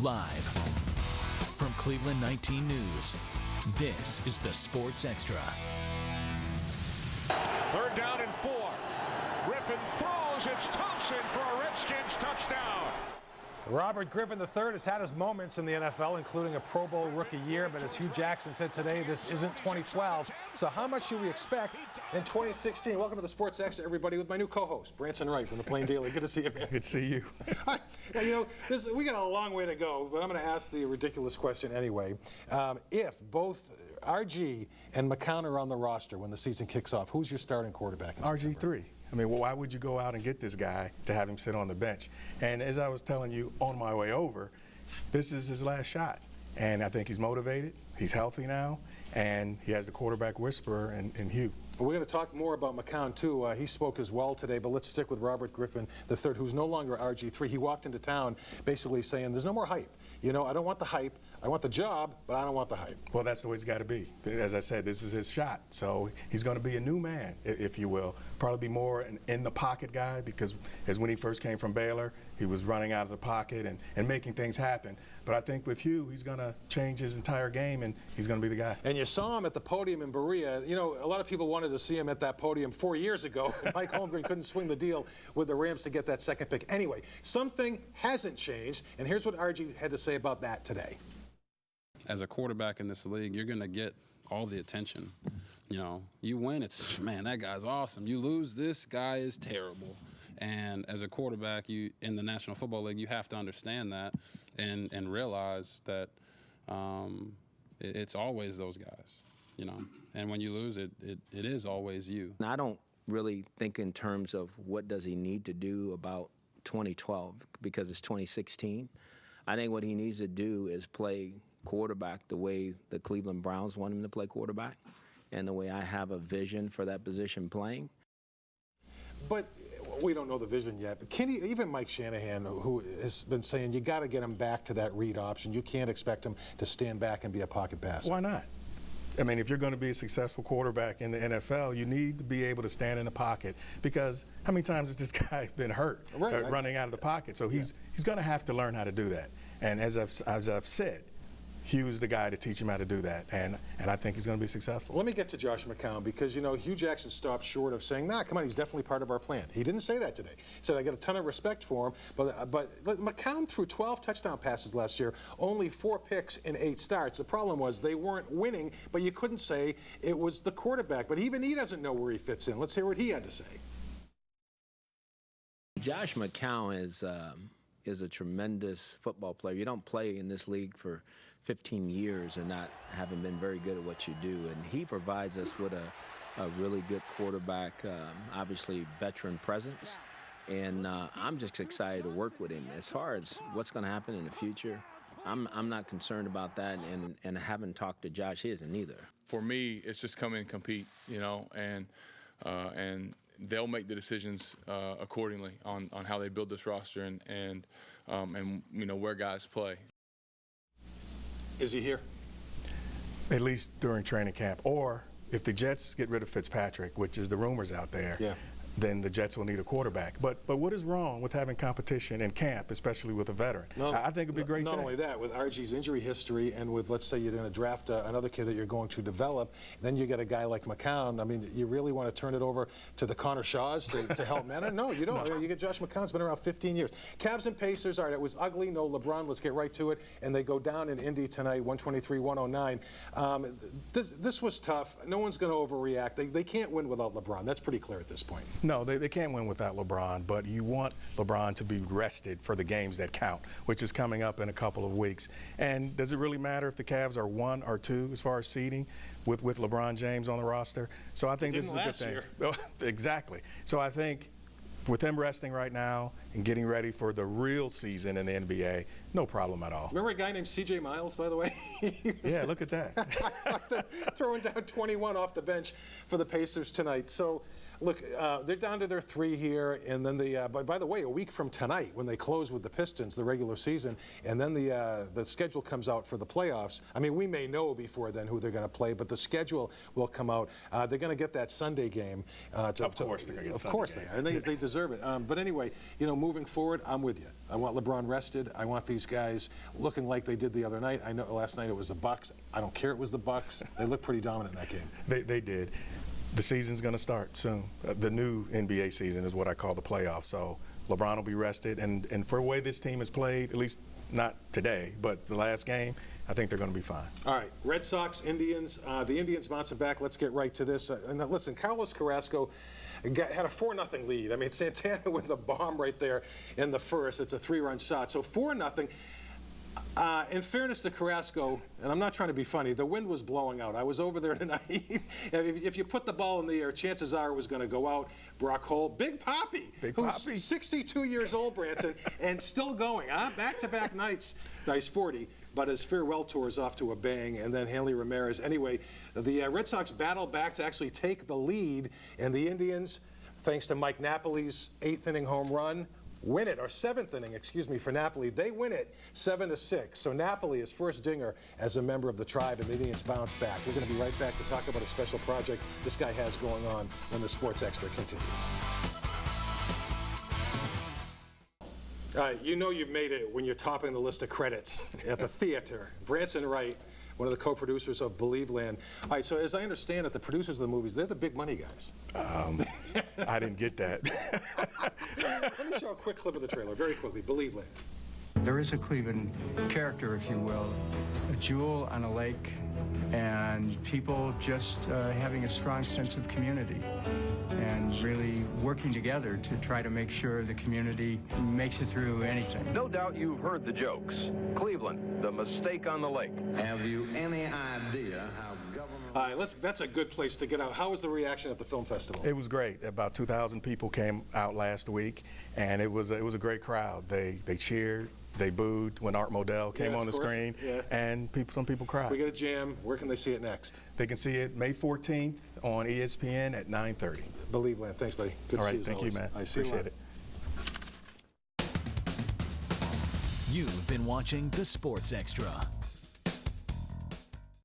Live from Cleveland 19 News, this is the Sports Extra. Third down and 4. Griffin throws. It's Thompson for a Redskins touchdown. Robert Griffin III has had his moments in the NFL, including a Pro Bowl rookie year, but as Hugh Jackson said today, this isn't 2012. So how much should we expect in 2016? Welcome to the Sports Extra, everybody, with my new co-host, Branson Wright from the Plain Daily. Good to see you, man. Good to see you. Now, you know, we got a long way to go, but I'm going to ask the ridiculous question anyway. If both RG and McCown are on the roster when the season kicks off, who's your starting quarterback in September? RG3. I mean, well, why would you go out and get this guy to have him sit on the bench? And as I was telling you on my way over, this is his last shot. And I think he's motivated, he's healthy now, and he has the quarterback whisperer in Hugh. We're going to talk more about McCown, too. He spoke as well today, but let's stick with Robert Griffin III, who's no longer RG3. He walked into town basically saying, there's no more hype. You know, I don't want the hype. I want the job, but I don't want the hype. Well, that's the way it's got to be. As I said, this is his shot. So he's going to be a new man, if you will. Probably be more an in-the-pocket guy, because as when he first came from Baylor, he was running out of the pocket and making things happen. But I think with Hugh, he's going to change his entire game, and he's going to be the guy. And you saw him at the podium in Berea. You know, a lot of people wanted to see him at that podium 4 years ago. Mike Holmgren couldn't swing the deal with the Rams to get that second pick. Anyway, something hasn't changed, and here's what RG had to say about that today. As a quarterback in this league, you're going to get all the attention. You know, you win, it's, man, that guy's awesome. You lose, this guy is terrible. And as a quarterback, you in the National Football League, you have to understand that and realize that it's always those guys, you know. And when you lose, it is always you. I don't really think in terms of what does he need to do about 2012, because it's 2016. I think what he needs to do is play quarterback the way the Cleveland Browns want him to play quarterback, and the way I have a vision for that position playing. But we don't know the vision yet. But can he, even Mike Shanahan, who has been saying you got to get him back to that read option. You can't expect him to stand back and be a pocket passer. Why not? I mean, if you're going to be a successful quarterback in the NFL, you need to be able to stand in the pocket, because how many times has this guy been hurt running out of the pocket? So he's going to have to learn how to do that. And as I've said, Hugh's the guy to teach him how to do that, and I think he's going to be successful. Let me get to Josh McCown, because, you know, Hugh Jackson stopped short of saying, nah, come on, he's definitely part of our plan. He didn't say that today. He said, I got a ton of respect for him, but McCown threw 12 touchdown passes last year, only 4 picks in 8 starts. The problem was they weren't winning, but you couldn't say it was the quarterback. But even he doesn't know where he fits in. Let's hear what he had to say. Josh McCown is a tremendous football player. You don't play in this league for 15 years and not having been very good at what you do. And he provides us with a really good quarterback, obviously veteran presence. And I'm just excited to work with him. As far as what's going to happen in the future, I'm not concerned about that, and I haven't talked to Josh. He isn't either. For me, it's just come in and compete, you know, and they'll make the decisions accordingly on how they build this roster and you know, where guys play. Is he here? At least during training camp. Or if the Jets get rid of Fitzpatrick, which is the rumors out there, then the Jets will need a quarterback. But what is wrong with having competition in camp, especially with a veteran? I think it would be a great Not thing. only that, with RG's injury history, and with, let's say, you're going to draft another kid that you're going to develop, then you get a guy like McCown. I mean, you really want to turn it over to the Connor Shaws to help manage? No, you don't. No. You get Josh McCown's been around 15 years. Cavs and Pacers, all right, it was ugly, no LeBron. Let's get right to it. And they go down in Indy tonight, 123-109. This was tough. No one's going to overreact. They can't win without LeBron. That's pretty clear at this point. No, they can't win without LeBron, but you want LeBron to be rested for the games that count, which is coming up in a couple of weeks. And does it really matter if the Cavs are 1 or 2 as far as seeding with LeBron James on the roster? So I think this is a good thing. Exactly. So I think with him resting right now and getting ready for the real season in the NBA, no problem at all. Remember a guy named C.J. Miles, by the way? Yeah, look at that. Throwing down 21 off the bench for the Pacers tonight. So Look, they're down to their 3 here, and then by the way, a week from tonight, when they close with the Pistons, the regular season, and then the schedule comes out for the playoffs. I mean, we may know before then who they're going to play, but the schedule will come out. They're going to get that Sunday game. Of course, they're going to get Of course Sunday they are, and they deserve it. But anyway, moving forward, I'm with you. I want LeBron rested. I want these guys looking like they did the other night. I know last night it was the Bucks. I don't care. It was the Bucks. They looked pretty dominant in that game. They did. The season's going to start soon. The new NBA season is what I call the playoffs. So LeBron will be rested. And for the way this team has played, at least not today, but the last game, I think they're going to be fine. All right, Red Sox, Indians. The Indians bouncing back. Let's get right to this. And listen, Carlos Carrasco had a 4-0 lead. I mean, Santana with a bomb right there in the first. It's a 3-run shot. So 4-0. In fairness to Carrasco, and I'm not trying to be funny, the wind was blowing out. I was over there tonight. If you put the ball in the air, chances are it was going to go out. Brock Holt, Big Papi, who's 62 years old, Branson, and still going. Back-to-back nights. Nice 40, but his farewell tour is off to a bang, and then Hanley Ramirez. Anyway, the Red Sox battle back to actually take the lead, and the Indians, thanks to Mike Napoli's 8th-inning home run, win it, or 7th inning, excuse me, for Napoli. They win it 7-6. So Napoli is first dinger as a member of the tribe, and the Indians bounce back. We're going to be right back to talk about a special project this guy has going on when the Sports Extra continues. You've made it when you're topping the list of credits at the theater. Branson Wright, one of the co-producers of Believe Land. All right, so as I understand it, the producers of the movies, they're the big money guys. I didn't get that. Let me show a quick clip of the trailer, very quickly. Believe Land. There is a Cleveland character, if you will, a jewel on a lake, and people just having a strong sense of community and really working together to try to make sure the community makes it through anything. No doubt you've heard the jokes. Cleveland, the mistake on the lake. Have you any idea how government... All right, that's a good place to get out. How was the reaction at the film festival? It was great. About 2,000 people came out last week, and it was a great crowd. They cheered. They booed when Art Modell came on the screen, and some people cried. We got a jam. Where can they see it next? They can see it May 14th on ESPN at 9:30. Believe Land. Thanks, buddy. Good to see you. Thank you, man. I appreciate it. You've been watching The Sports Extra.